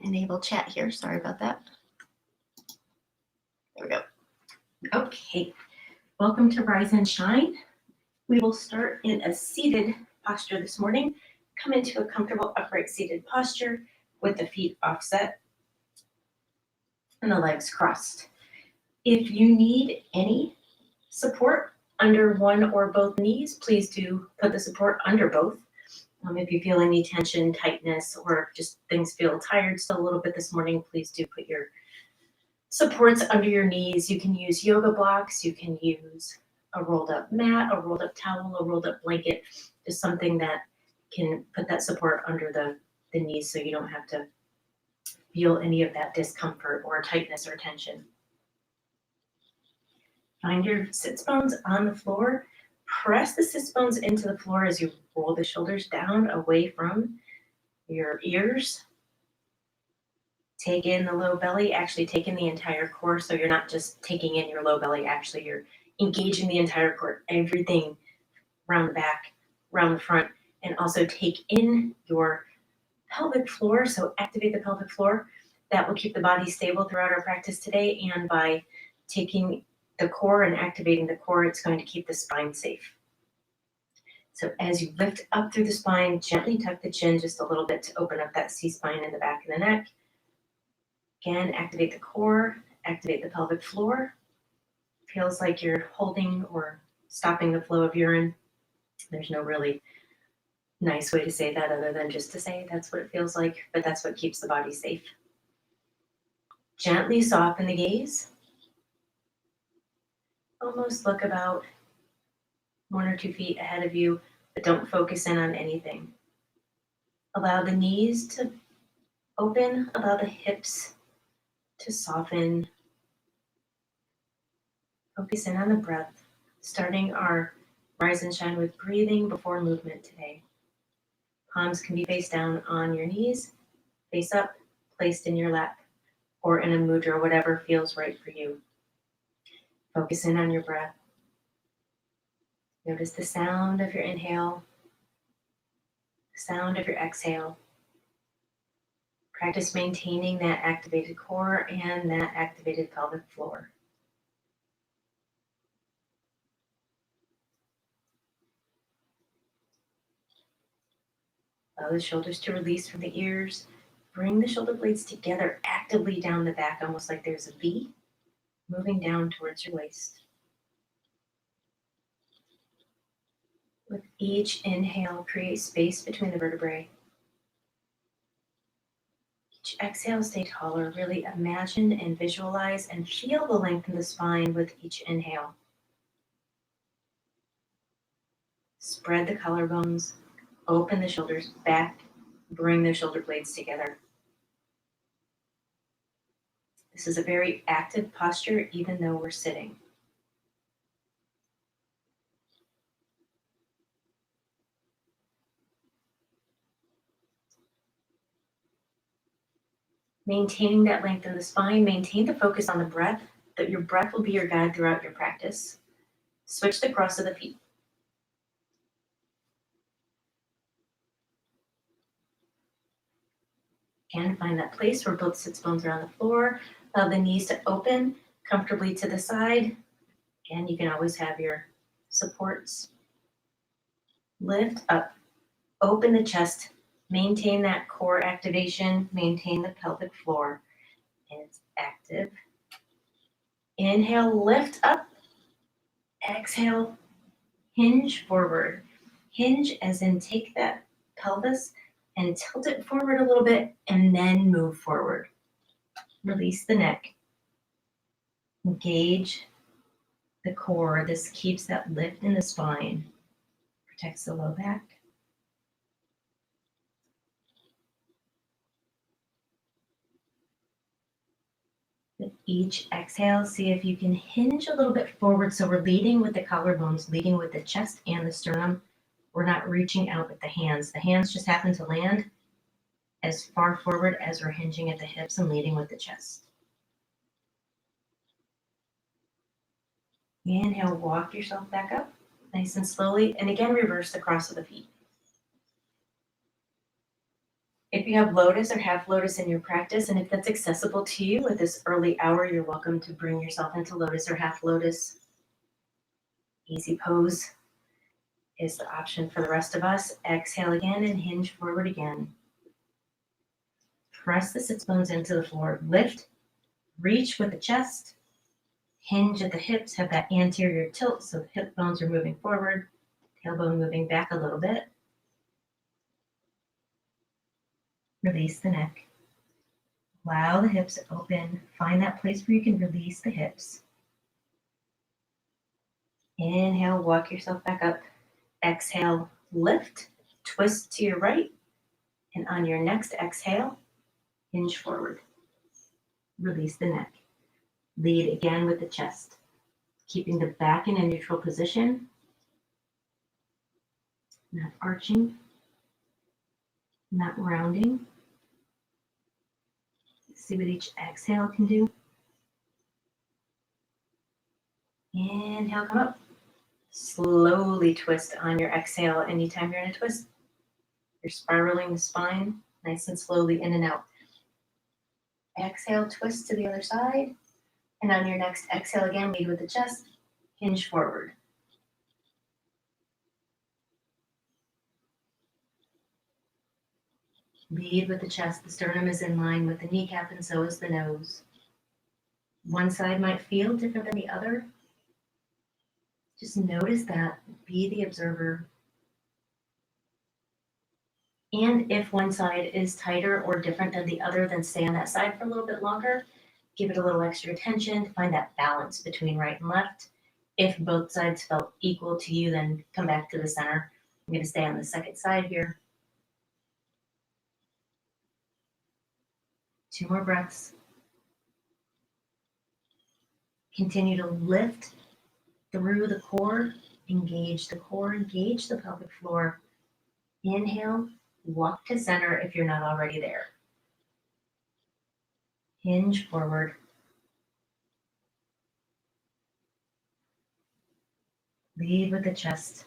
enable chat here. Sorry about that. There we go. Okay, welcome to Rise and Shine. We will start in a seated posture this morning. Come into a comfortable upright seated posture with the feet offset and the legs crossed. If you need any support under one or both knees, please do put the support under both. If you feel any tension, tightness, or just things feel tired still a little bit this morning, please do put your supports under your knees. You can use yoga blocks, you can use a rolled up mat, a rolled up towel, a rolled up blanket, just something that can put that support under the knees so you don't have to feel any of that discomfort or tightness or tension. Find your sits bones on the floor. Press the sits bones into the floor as you roll the shoulders down away from your ears. Take in the low belly, actually take in the entire core, so you're not just taking in your low belly, actually you're engaging the entire core, everything around the back, around the front, and also take in your pelvic floor, so activate the pelvic floor. That will keep the body stable throughout our practice today, and by taking the core and activating the core, it's going to keep the spine safe. So as you lift up through the spine, gently tuck the chin just a little bit to open up that C-spine in the back of the neck. Again, activate the core, activate the pelvic floor. Feels like you're holding or stopping the flow of urine. There's no really nice way to say that other than just to say that's what it feels like, but that's what keeps the body safe. Gently soften the gaze. Almost look about 1 or 2 feet ahead of you, but don't focus in on anything. Allow the knees to open, allow the hips to soften. Focus in on the breath, starting our Rise and Shine with breathing before movement today. Palms can be face down on your knees, face up, placed in your lap, or in a mudra, whatever feels right for you. Focus in on your breath. Notice the sound of your inhale, the sound of your exhale. Practice maintaining that activated core and that activated pelvic floor. Allow the shoulders to release from the ears. Bring the shoulder blades together actively down the back, almost like there's a V, moving down towards your waist. With each inhale, create space between the vertebrae. Each exhale, stay taller. Really imagine and visualize and feel the length in the spine with each inhale. Spread the collarbones, open the shoulders back, bring the shoulder blades together. This is a very active posture, even though we're sitting. Maintaining that length in the spine, maintain the focus on the breath, that your breath will be your guide throughout your practice. Switch the cross of the feet. And find that place where both sits bones are on the floor. Allow the knees to open comfortably to the side. Again, you can always have your supports. Lift up, open the chest, maintain that core activation, maintain the pelvic floor. And it's active. Inhale, lift up. Exhale, hinge forward. Hinge as in take that pelvis and tilt it forward a little bit and then move forward. Release the neck. Engage the core. This keeps that lift in the spine. Protects the low back. With each exhale, see if you can hinge a little bit forward. So we're leading with the collarbones, leading with the chest and the sternum. We're not reaching out with the hands. The hands just happen to land as far forward as we're hinging at the hips and leading with the chest. Inhale, walk yourself back up nice and slowly. And again, reverse the cross of the feet. If you have lotus or half lotus in your practice, and if that's accessible to you at this early hour, you're welcome to bring yourself into lotus or half lotus. Easy pose is the option for the rest of us. Exhale again and hinge forward again. Press the sits bones into the floor. Lift, reach with the chest. Hinge at the hips, have that anterior tilt so the hip bones are moving forward, tailbone moving back a little bit. Release the neck. Allow the hips to open. Find that place where you can release the hips. Inhale, walk yourself back up. Exhale, lift, twist to your right. And on your next exhale, hinge forward. Release the neck. Lead again with the chest. Keeping the back in a neutral position. Not arching. Not rounding. See what each exhale can do. Inhale, come up. Slowly twist on your exhale. Anytime you're in a twist, you're spiraling the spine nice and slowly in and out. Exhale, twist to the other side. And on your next exhale again, lead with the chest, hinge forward. Lead with the chest. The sternum is in line with the kneecap and so is the nose. One side might feel different than the other. Just notice that. Be the observer. And if one side is tighter or different than the other, then stay on that side for a little bit longer. Give it a little extra attention to find that balance between right and left. If both sides felt equal to you, then come back to the center. I'm going to stay on the second side here. 2 more breaths. Continue to lift through the core, engage the core, engage the pelvic floor. Inhale, walk to center if you're not already there. Hinge forward. Lead with the chest.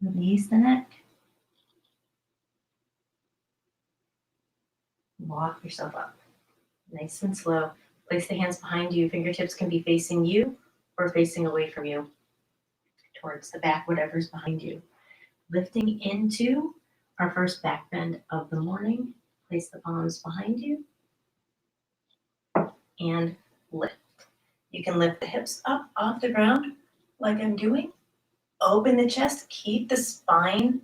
Release the neck. Walk yourself up. Nice and slow. Place the hands behind you. Fingertips can be facing you or facing away from you. Towards the back, whatever's behind you. Lifting into our first back bend of the morning. Place the palms behind you. And lift. You can lift the hips up off the ground like I'm doing. Open the chest. Keep the spine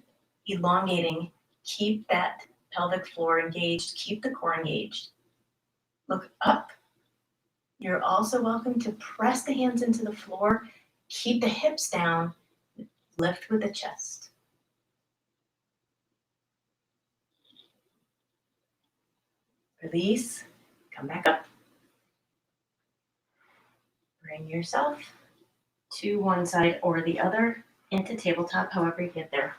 elongating. Keep that pelvic floor engaged. Keep the core engaged. Look up. You're also welcome to press the hands into the floor. Keep the hips down. Lift with the chest. Release. Come back up. Bring yourself to one side or the other into tabletop, however you get there.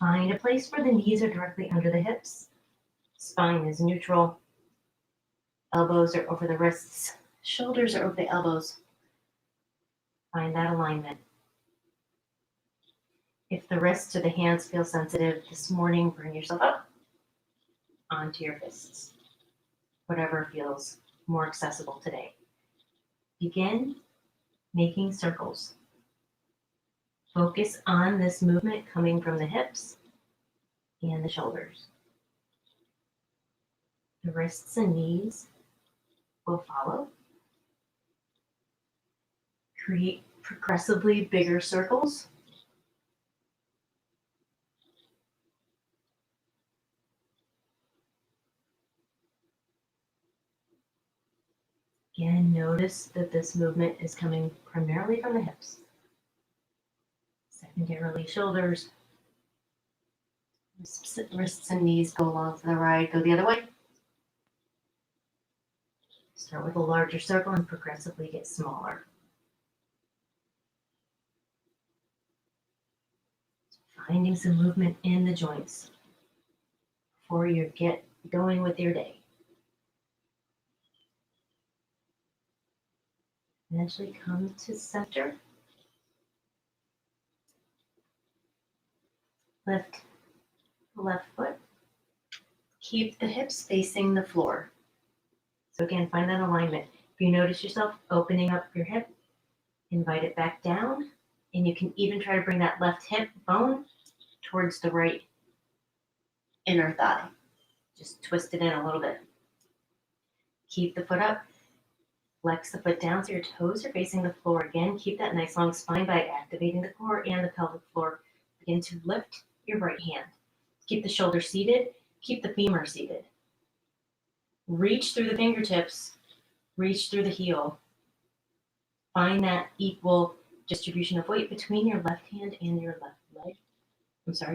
Find a place where the knees are directly under the hips. Spine is neutral. Elbows are over the wrists. Shoulders are over the elbows. Find that alignment. If the wrists or the hands feel sensitive this morning, bring yourself up onto your fists. Whatever feels more accessible today. Begin making circles. Focus on this movement coming from the hips and the shoulders. The wrists and knees will follow. Create progressively bigger circles. Again, notice that this movement is coming primarily from the hips. Secondarily, shoulders. Wrists and knees go along for the ride. Go the other way. Start with a larger circle and progressively get smaller. Finding some movement in the joints before you get going with your day. Eventually come to center. Lift, left foot. Keep the hips facing the floor. So again, find that alignment. If you notice yourself opening up your hip, invite it back down, and you can even try to bring that left hip bone towards the right inner thigh. Just twist it in a little bit. Keep the foot up. Flex the foot down so your toes are facing the floor again. Keep that nice long spine by activating the core and the pelvic floor. Begin to lift your right hand. Keep the shoulder seated. Keep the femur seated. Reach through the fingertips. Reach through the heel. Find that equal distribution of weight between your left hand and your left leg.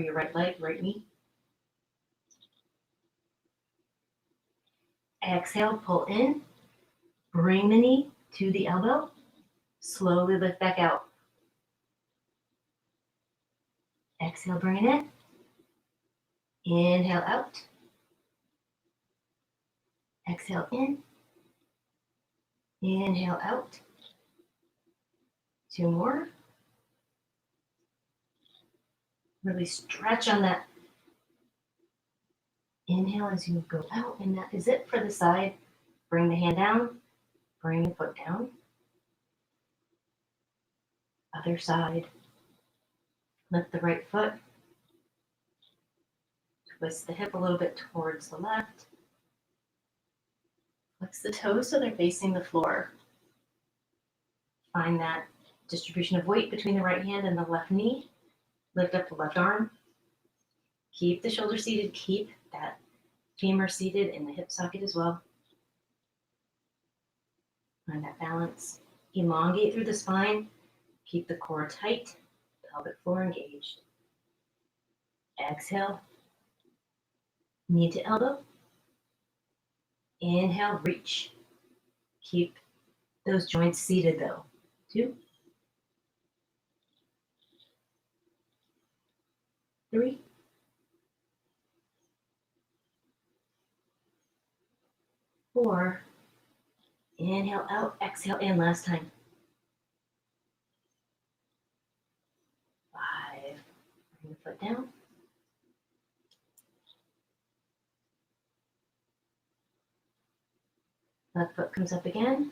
Your right leg, right knee. Exhale, pull in. Bring the knee to the elbow. Slowly lift back out. Exhale, bring it in. Inhale out. Exhale in. Inhale out. 2 more. Really stretch on that inhale as you go out, and that is it for the side. Bring the hand down. Bring the foot down. Other side. Lift the right foot. Twist the hip a little bit towards the left. Flex the toes so they're facing the floor. Find that distribution of weight between the right hand and the left knee. Lift up the left arm. Keep the shoulder seated. Keep that femur seated in the hip socket as well. Find that balance. Elongate through the spine. Keep the core tight. Pelvic floor engaged. Exhale. Knee to elbow. Inhale, reach. Keep those joints seated though. 2, 3, 4. Inhale out, exhale in. Last time. 5. Bring the foot down. 6. Left foot comes up again.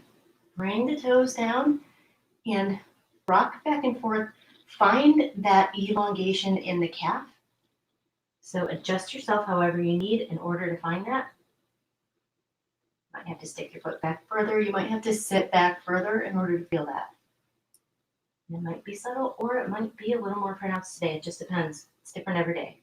Bring the toes down and rock back and forth. Find that elongation in the calf. So adjust yourself however you need in order to find that. You might have to stick your foot back further. You might have to sit back further in order to feel that. And it might be subtle or it might be a little more pronounced today. It just depends. It's different every day.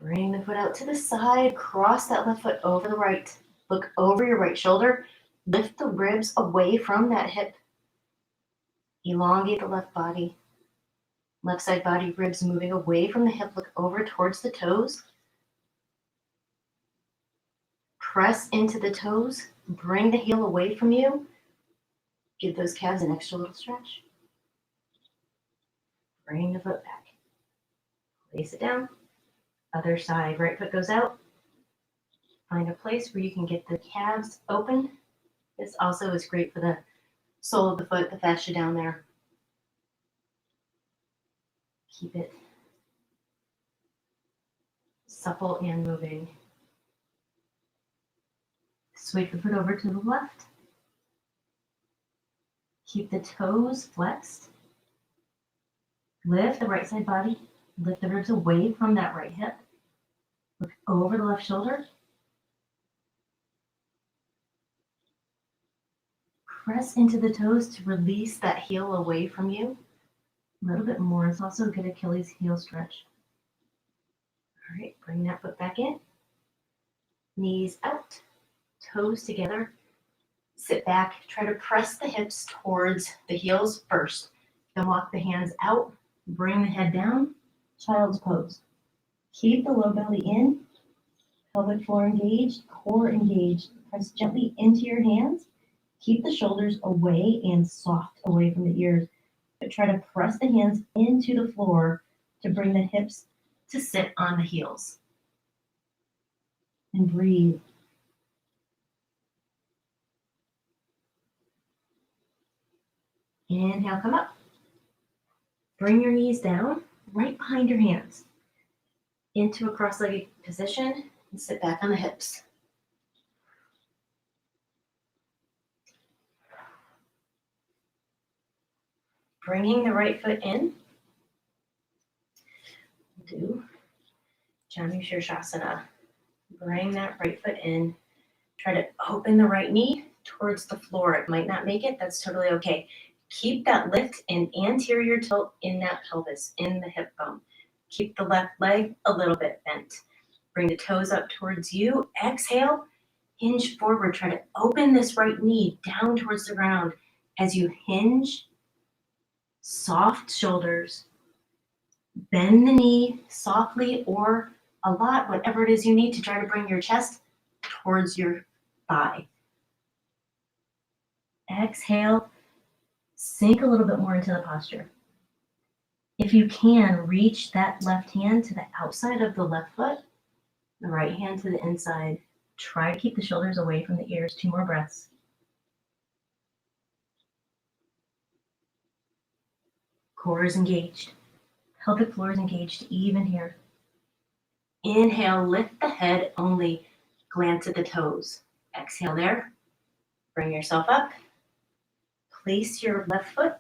Bring the foot out to the side. Cross that left foot over the right. Look over your right shoulder. Lift the ribs away from that hip. Elongate the left body. Left side body, ribs moving away from the hip. Look over towards the toes. Press into the toes. Bring the heel away from you. Give those calves an extra little stretch. Bring the foot back. Place it down. Other side, right foot goes out. Find a place where you can get the calves open. This also is great for the sole of the foot, the fascia down there. Keep it supple and moving. Sweep the foot over to the left. Keep the toes flexed. Lift the right side body. Lift the ribs away from that right hip. Look over the left shoulder. Press into the toes to release that heel away from you. A little bit more. It's also a good Achilles heel stretch. All right, bring that foot back in. Knees out, toes together. Sit back. Try to press the hips towards the heels first. Then walk the hands out. Bring the head down. Child's pose. Keep the low belly in. Pelvic floor engaged. Core engaged. Press gently into your hands. Keep the shoulders away and soft away from the ears. But try to press the hands into the floor to bring the hips to sit on the heels. And breathe. Inhale, come up. Bring your knees down, right behind your hands, into a cross-legged position, and sit back on the hips. Bringing the right foot in. Do Janu Shirshasana. Bring that right foot in. Try to open the right knee towards the floor. It might not make it. That's totally okay. Keep that lift and anterior tilt in that pelvis, in the hip bone. Keep the left leg a little bit bent. Bring the toes up towards you. Exhale, hinge forward. Try to open this right knee down towards the ground. As you hinge, soft shoulders. Bend the knee softly or a lot, whatever it is you need to try to bring your chest towards your thigh. Exhale, sink a little bit more into the posture. If you can, reach that left hand to the outside of the left foot, the right hand to the inside. Try to keep the shoulders away from the ears. 2 more breaths. Core is engaged. Pelvic floor is engaged even here. Inhale, lift the head only. Glance at the toes. Exhale there. Bring yourself up. Place your left foot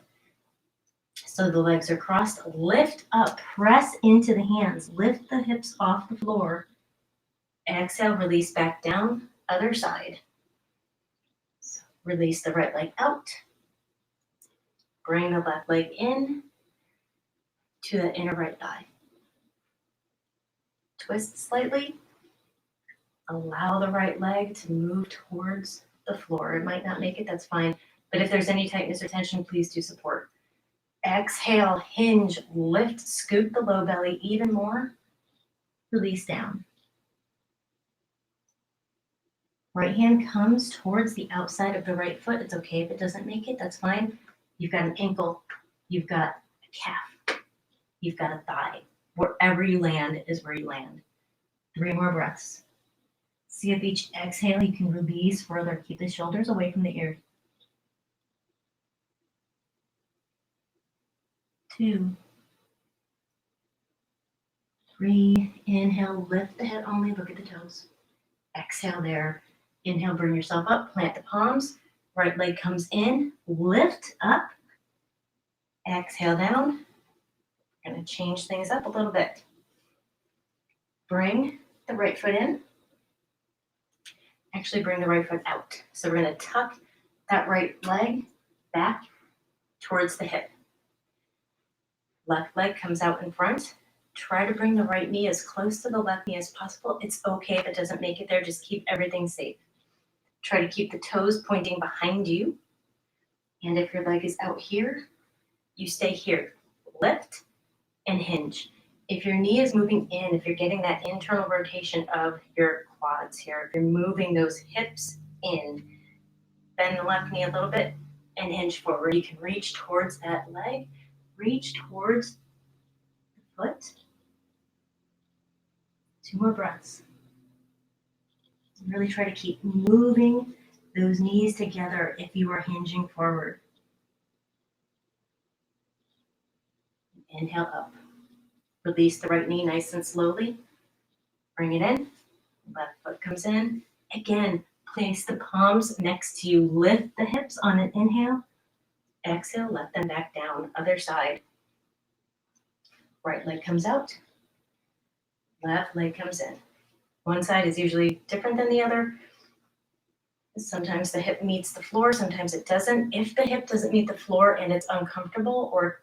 so the legs are crossed. Lift up. Press into the hands. Lift the hips off the floor. Exhale, release back down. Other side. So release the right leg out. Bring the left leg in to the inner right thigh. Twist slightly. Allow the right leg to move towards the floor. It might not make it, that's fine. But if there's any tightness or tension, please do support. Exhale, hinge, lift, scoot the low belly even more. Release down. Right hand comes towards the outside of the right foot. It's okay if it doesn't make it, that's fine. You've got an ankle, you've got a calf, you've got a thigh. Wherever you land is where you land. 3 more breaths. See if each exhale you can release further. Keep the shoulders away from the ears. 2, 3, inhale, lift the head only, look at the toes. Exhale there. Inhale, bring yourself up, plant the palms. Right leg comes in, lift up. Exhale down. Gonna change things up a little bit. Bring the right foot in. Actually bring the right foot out. So we're gonna tuck that right leg back towards the hip. Left leg comes out in front. Try to bring the right knee as close to the left knee as possible. It's okay if it doesn't make it there. Just keep everything safe. Try to keep the toes pointing behind you. And if your leg is out here, you stay here. Lift and hinge. If your knee is moving in, if you're getting that internal rotation of your quads here, if you're moving those hips in, bend the left knee a little bit and hinge forward. You can reach towards that leg, reach towards the foot. 2 more breaths. Really try to keep moving those knees together if you are hinging forward. Inhale up. Release the right knee nice and slowly. Bring it in. Left foot comes in. Again, place the palms next to you. Lift the hips on an inhale. Exhale, let them back down. Other side. Right leg comes out. Left leg comes in. One side is usually different than the other. Sometimes the hip meets the floor, sometimes it doesn't. If the hip doesn't meet the floor and it's uncomfortable or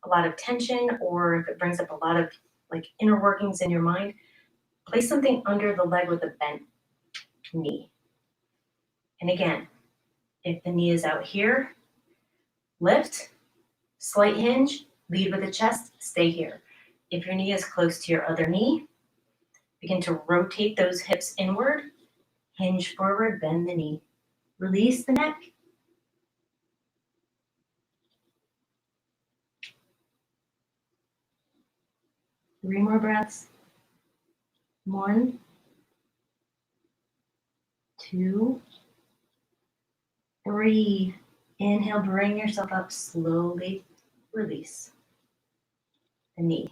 a lot of tension, or if it brings up a lot of like inner workings in your mind, place something under the leg with a bent knee. And again, if the knee is out here, lift, slight hinge, lead with the chest, stay here. If your knee is close to your other knee, begin to rotate those hips inward, hinge forward, bend the knee. Release the neck. Three more breaths. 1, 2, 3. Inhale, bring yourself up, slowly release the knee.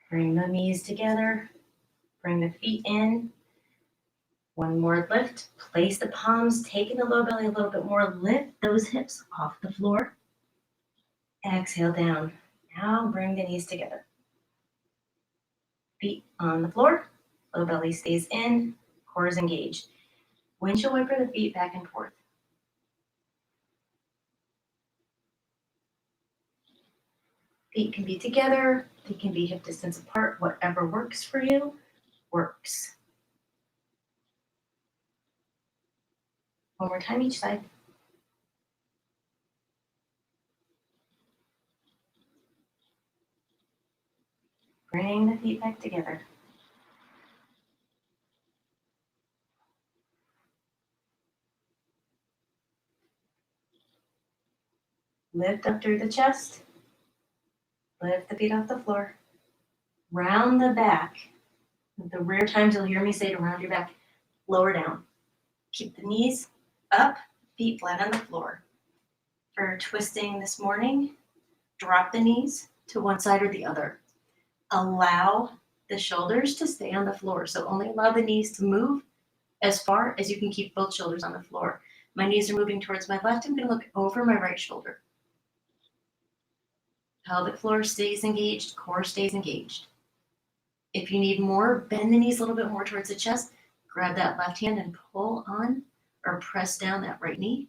Bring the knees together, bring the feet in. One more lift, place the palms, taking the low belly a little bit more, lift those hips off the floor. Exhale down. Now bring the knees together. Feet on the floor, low belly stays in, core is engaged. Windshield wiper the feet back and forth. Feet can be together, they can be hip distance apart, whatever works for you, works. One more time each side. Bring the feet back together. Lift up through the chest. Lift the feet off the floor. Round the back. The rare times you'll hear me say to round your back, lower down. Keep the knees up, feet flat on the floor. For twisting this morning, drop the knees to one side or the other. Allow the shoulders to stay on the floor. So only allow the knees to move as far as you can keep both shoulders on the floor. My knees are moving towards my left. I'm going to look over my right shoulder. Pelvic floor stays engaged, core stays engaged. If you need more, bend the knees a little bit more towards the chest. Grab that left hand and pull on or press down that right knee.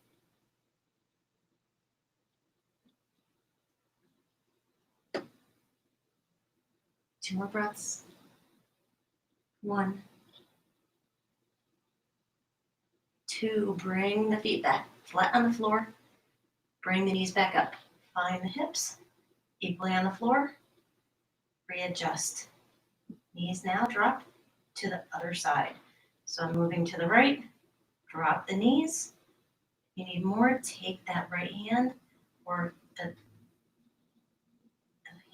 Two more breaths. 1, 2, bring the feet back flat on the floor. Bring the knees back up. Find the hips equally on the floor. Readjust. Knees now drop to the other side. So I'm moving to the right. Drop the knees. If you need more, take that right hand or the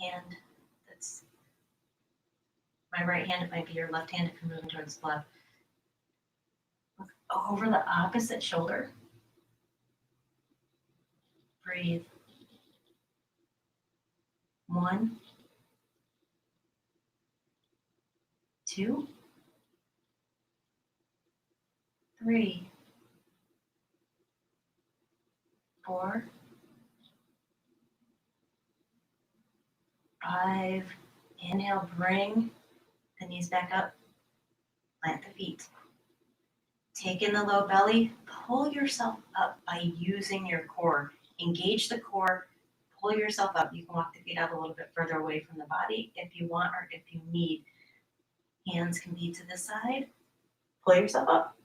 hand that's my right hand. It might be your left hand if you're moving towards the left. Look over the opposite shoulder. Breathe. 1, 2, 3, 4, 5. Inhale, bring the knees back up. Plant the feet. Take in the low belly. Pull yourself up by using your core. Engage the core. Pull yourself up. You can walk the feet out a little bit further away from the body if you want or if you need. Hands can be to the side. Pull yourself up.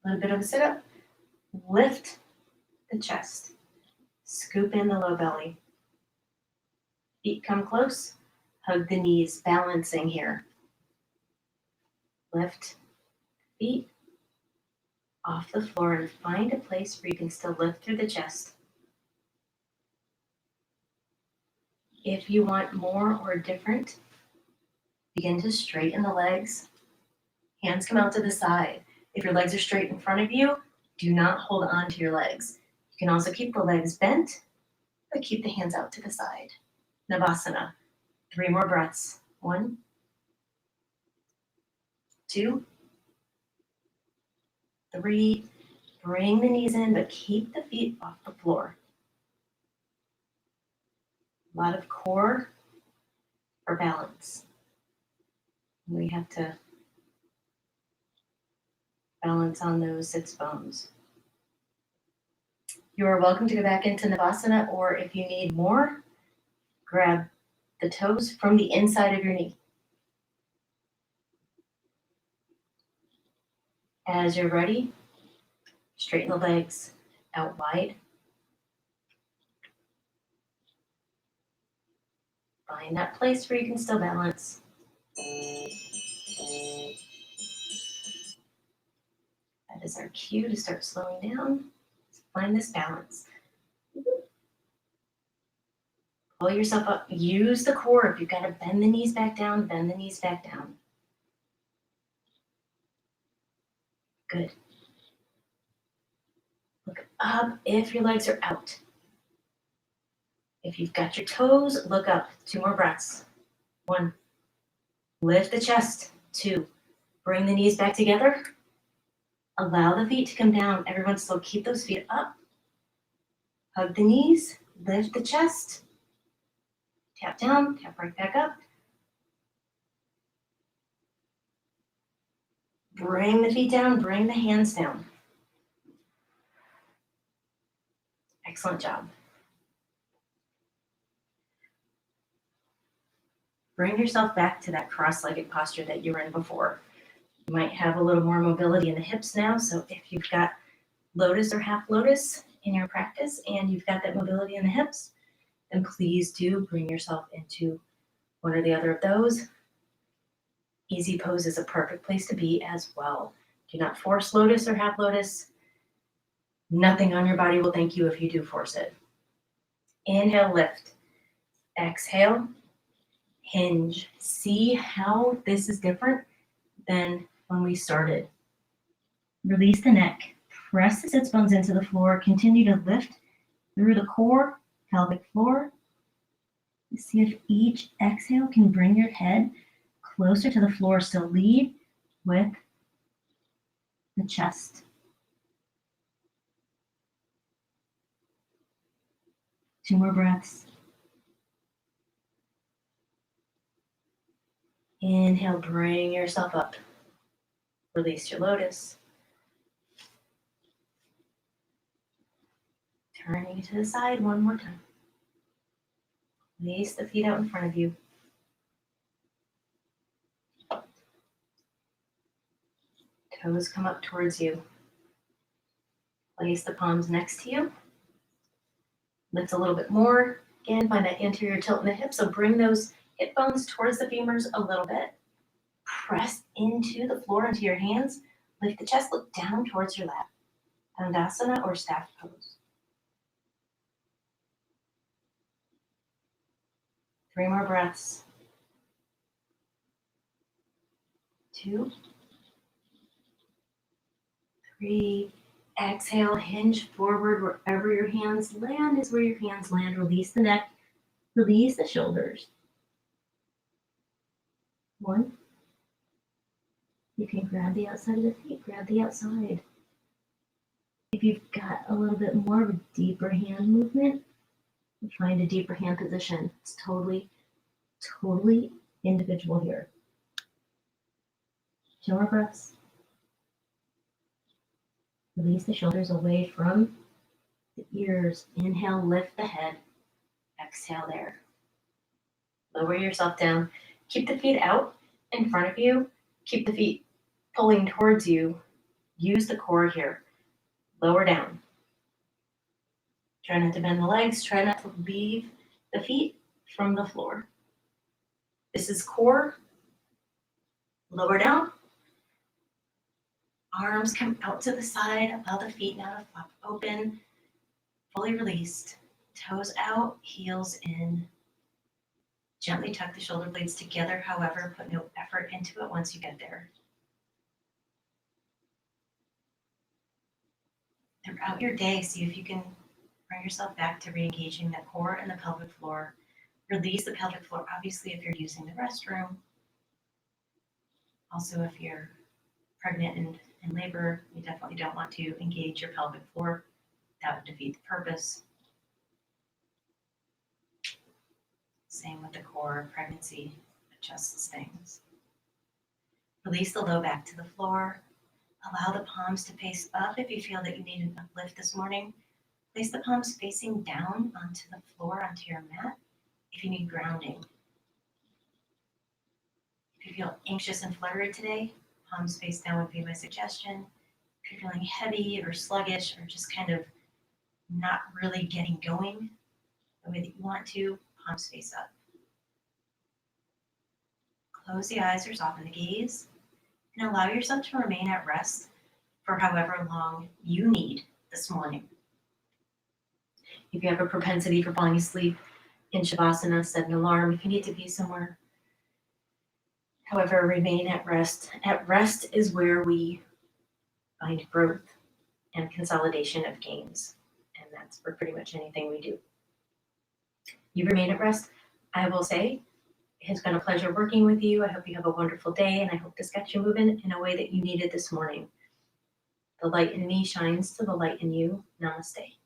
A little bit of a sit-up. Lift the chest. Scoop in the low belly. Feet come close. Hug the knees, balancing here. Lift feet off the floor and find a place where you can still lift through the chest. If you want more or different, begin to straighten the legs. Hands come out to the side. If your legs are straight in front of you, do not hold on to your legs. You can also keep the legs bent, but keep the hands out to the side. Navasana. 3 more breaths. 1, 2, 3. Bring the knees in, but keep the feet off the floor. A lot of core for balance. We have to balance on those sits bones. You are welcome to go back into Navasana, or if you need more, grab the toes from the inside of your knee. As you're ready, straighten the legs out wide. Find that place where you can still balance. That is our cue to start slowing down. Find this balance. Pull yourself up. Use the core. If you've got to bend the knees back down, bend the knees back down. Good. up if your legs are out. If you've got your toes, look up. 2 more breaths. 1. Lift the chest. 2. Bring the knees back together. Allow the feet to come down. Everyone slow. Keep those feet up. Hug the knees. Lift the chest. Tap down. Tap right back up. Bring the feet down. Bring the hands down. Excellent job. Bring yourself back to that cross-legged posture that you were in before. You might have a little more mobility in the hips now, so if you've got lotus or half lotus in your practice and you've got that mobility in the hips, then please do bring yourself into one or the other of those. Easy pose is a perfect place to be as well. Do not force lotus or half lotus. Nothing on your body will thank you if you do force it. Inhale, lift. Exhale, hinge. See how this is different than when we started. Release the neck. Press the sits bones into the floor. Continue to lift through the core, pelvic floor. See if each exhale can bring your head closer to the floor. Still lead with the chest. 2 more breaths. Inhale, bring yourself up. Release your lotus. Turning to the side one more time. Place the feet out in front of you. Toes come up towards you. Place the palms next to you. Lift a little bit more. Again, find that anterior tilt in the hips. So bring those hip bones towards the femurs a little bit. Press into the floor, into your hands. Lift the chest, look down towards your lap. Dandasana or staff pose. 3 more breaths. 2, 3. Exhale, hinge forward. Wherever your hands land is where your hands land. Release the neck. Release the shoulders. 1. You can grab the outside of the feet. Grab the outside. If you've got a little bit more of a deeper hand movement, find a deeper hand position. It's totally individual here. 2 more breaths. Release the shoulders away from the ears. Inhale, lift the head. Exhale there. Lower yourself down. Keep the feet out in front of you. Keep the feet pulling towards you. Use the core here. Lower down. Try not to bend the legs. Try not to leave the feet from the floor. This is core. Lower down. Arms come out to the side. Allow the feet now to flop open. Fully released. Toes out, heels in. Gently tuck the shoulder blades together. However, put no effort into it once you get there. Throughout your day, see if you can bring yourself back to re-engaging the core and the pelvic floor. Release the pelvic floor, obviously, if you're using the restroom. Also, if you're pregnant and in labor, you definitely don't want to engage your pelvic floor. That would defeat the purpose. Same with the core. Pregnancy adjusts things. Release the low back to the floor. Allow the palms to face up if you feel that you need an uplift this morning. Place the palms facing down onto the floor, onto your mat, if you need grounding. If you feel anxious and fluttery today, palms face down would be my suggestion. If you're feeling heavy or sluggish or just kind of not really getting going the way that you want to, palms face up. Close the eyes or soften the gaze and allow yourself to remain at rest for however long you need this morning. If you have a propensity for falling asleep in Shavasana, set an alarm if you need to be somewhere. However, remain at rest. At rest is where we find growth. and consolidation of gains. And that's for pretty much anything we do. You remain at rest. I will say, it's been a pleasure working with you. I hope you have a wonderful day, and I hope this got you moving in a way that you needed this morning. The light in me shines to the light in you. Namaste.